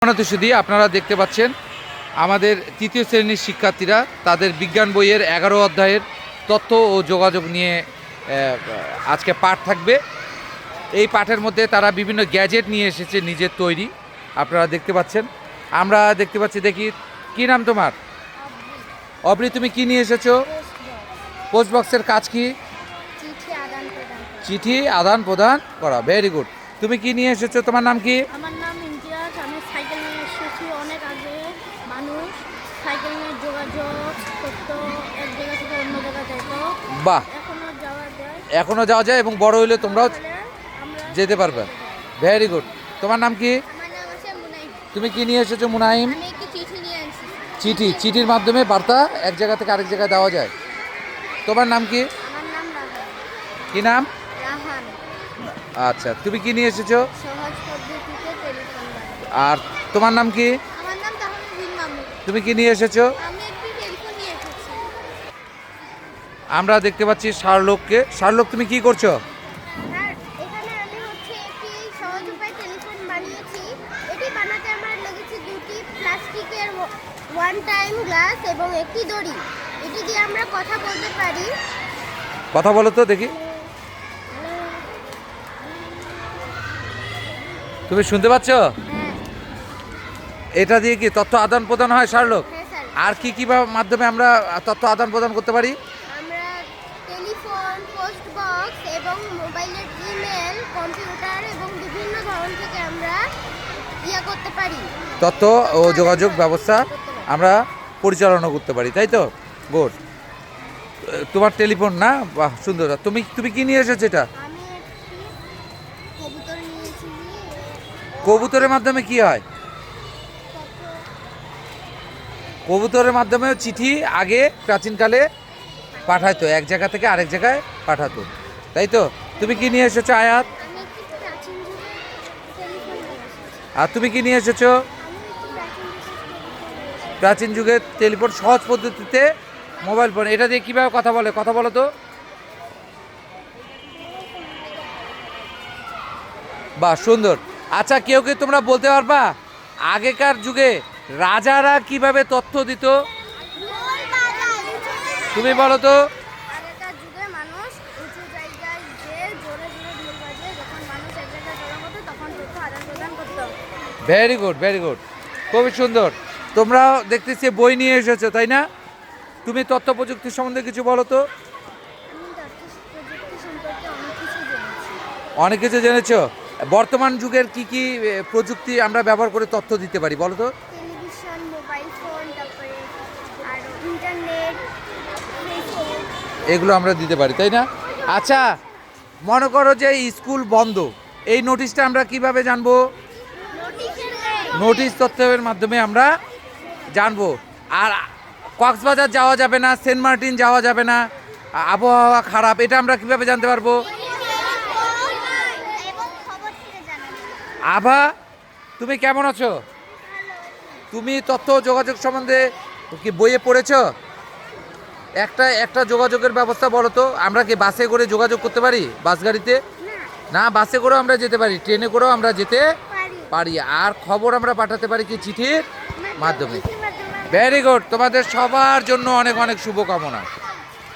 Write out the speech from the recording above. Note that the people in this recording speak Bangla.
শুধু আপনারা দেখতে পাচ্ছেন আমাদের তৃতীয় শ্রেণীর শিক্ষার্থীরা তাদের বিজ্ঞান বইয়ের 11 অধ্যায়ের তথ্য ও যোগাযোগ নিয়ে আজকে পাঠ থাকবে। এই পাঠের মধ্যে তারা বিভিন্ন গ্যাজেট নিয়ে এসেছে নিজের তৈরি। আপনারা দেখতে পাচ্ছেন, আমরা দেখতে পাচ্ছি। দেখি, কি নাম তোমার? অবরি, তুমি কি নিয়ে এসেছো? পোস্ট বক্সের কাজ কি? চিঠি আদান প্রদান করা। Very good. তুমি কি নিয়ে এসেছো? তোমার নাম কি? আমার নাম ইমতিয়াজ। আমি সাইকেল নিয়ে এসেছি। অনেক আগে মানুষ সাইকেল নিয়ে যোগাযোগ করতো, এক জায়গা থেকে অন্য জায়গায় যেত। বাহ, এখনো যাওয়া যায় এবং বড় হইলে তোমরাও যেতে পারবে। Very good. তোমার নাম কি? তুমি কি নিয়ে এসেছো মুনাইম? চিঠির মাধ্যমে বার্তা এক জায়গা থেকে আরেক জায়গায় দেওয়া যায়। তোমার নাম কি? কি নাম? আচ্ছা, তুমি কি নিয়ে এসেছো? আর তোমার নাম কি? তুমি কি নিয়ে এসেছো? আমরা দেখতে পাচ্ছি শার্লককে। শার্লক, তুমি কি করছো? ওয়ান টাইম গ্লাস এবং একটি দড়ি, এটি দিয়ে আমরা কথা বলতে পারি। কথা বলো তো দেখি। তুমি শুনতে পাচ্ছ? এটা দিয়ে কি তথ্য আদান প্রদান হয় শার্লক? আর কি কি মাধ্যমে আমরা তথ্য আদান প্রদান করতে পারি? আমরা টেলিফোন, পোস্ট বক্স এবং মোবাইলের ইমেল, কম্পিউটার এবং বিভিন্ন ধরন থেকে আমরা করতে পারি। তথ্য ও যোগাযোগ ব্যবস্থা আমরা পরিচালনা করতে পারি, তাই তো? গুড। তোমার টেলিফোন না? বাহ, সুন্দর। তুমি কি নিয়ে এসেছো? এটা আমি কবুতর নিয়েছি। কবুতরের মাধ্যমে কি হয়? কবুতরের মাধ্যমে চিঠি আগে প্রাচীনকালে পাঠাতো, এক জায়গা থেকে আরেক জায়গায় পাঠাতো, তাই তো? তুমি কি নিয়ে এসেছো আয়াত? আর তুমি কি নিয়ে এসেছো? প্রাচীন যুগের টেলিফোন, সহজ পদ্ধতিতে মোবাইল ফোন। এটা দিয়ে কীভাবে কথা বলে? কথা বলো তো। বাহ, সুন্দর। আচ্ছা, কেউ তোমরা বলতে পারবা আগেকার যুগে রাজারা কিভাবে তথ্য দিত? তুমি বলো তো। আগেকার যুগে মানুষ উঁচু জায়গায় যে জোরে জোরে ঢোল বাজে, যখন মানুষ এক জায়গায় জড়ো হতো তখন তথ্য আদান প্রদান করতো। ভেরি গুড, ভেরি গুড, খুবই সুন্দর। তোমরাও দেখতেছি বই নিয়ে এসেছো, তাই না? তুমি তথ্য প্রযুক্তি সম্বন্ধে কিছু বলো তো। অনেক কিছু জেনেছো। বর্তমান যুগের কি কি প্রযুক্তি আমরা ব্যবহার করে তথ্য দিতে পারি বলো তো? টেলিভিশন, মোবাইল ফোন, তারপরে আর ইন্টারনেট, এগুলো আমরা দিতে পারি, তাই না? আচ্ছা, মনে করো যে স্কুল বন্ধ, এই নোটিশটা আমরা কিভাবে জানবো? নোটিশ তথ্যের মাধ্যমে আমরা জানবো। আর কক্সবাজার যাওয়া যাবে না, সেন্ট মার্টিন যাওয়া যাবে না, আবহাওয়া খারাপ, এটা আমরা কিভাবে জানতে পারবো? আভা, তুমি কেমন আছো? তুমি তথ্য যোগাযোগ সম্বন্ধে কি বইয়ে পড়েছো? একটা যোগাযোগের ব্যবস্থা বলো তো। আমরা কি বাসে করে যোগাযোগ করতে পারি? বাস গাড়িতে না, বাসে করেও আমরা যেতে পারি, ট্রেনে করেও আমরা যেতে পারি। আর খবর আমরা পাঠাতে পারি কি? চিঠির মাধ্যমে। Very good. তোমাদের সবার জন্য অনেক অনেক শুভকামনা।